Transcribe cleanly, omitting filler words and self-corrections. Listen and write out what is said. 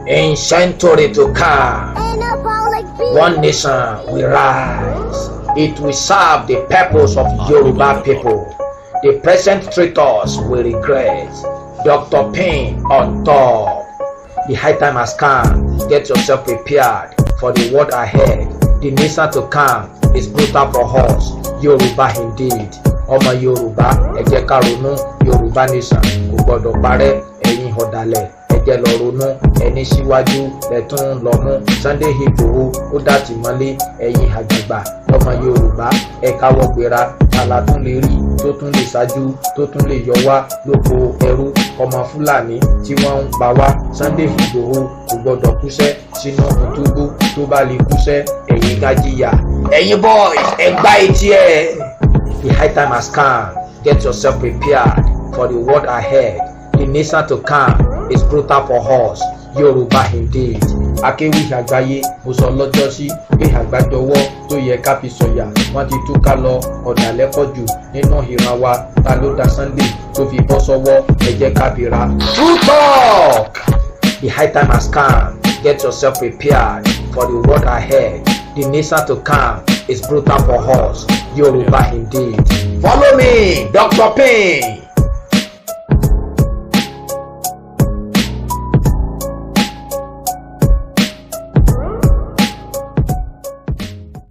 In century to come, one nation will rise. It will serve the purpose of Yoruba people. The present traitors will regret. Dr. Payne on top. The high time has come. Get yourself prepared for the world ahead. The nation to come is brutal for us. Yoruba indeed. Ọmọ Yorùbá, ẹ jẹ́ ká ronú. Yorùbá nation kò gbọdọ̀ parẹ́. Ẹ̀yin ọ̀dàlẹ̀, ẹ jẹ́ lọ ronú. Ẹni síwájú lẹ́tún lọ mú. Sunday Igboho ó dá tìmọ́lé. Ẹ̀yin àgbàgbà ọmọ Yorùbá, ẹ káwọ́ gbéra. Àlà tún lè rí, tó tún lè ṣáájú, tó tún lè yọ wá lóko ẹrú. Ọmọ Fúlàní tí wọ́n ń pa wá. Sunday Igboho kò gbọdọ̀ kúṣẹ́ sínú túbú. Tó bá lè kúṣẹ́, ẹ̀yin ká jìyà. Ẹ̀yin boys, ẹ gbá etí ẹ̀. The high time has come. Get yourself prepared for the world ahead. The nation to come is brutal for us. Yoruba indeed. Akéwì àgbáyé mo sọ lọ́jọ́ sí pé àgbájọwọ́ tó yẹ ká fi sọ̀yà wọ́n ti túká lọ ọ̀dàlẹ̀ pọ̀jù nínú ìran wa. Ta ló da Sunday tó fi bọ́ sọ́wọ́? Ẹ jẹ́ ká bìíra. True talk! The high time has come. Get yourself prepared for the world ahead. The nation to come is brutal for us. Yoruba indeed. Follow me, Dr. Payne.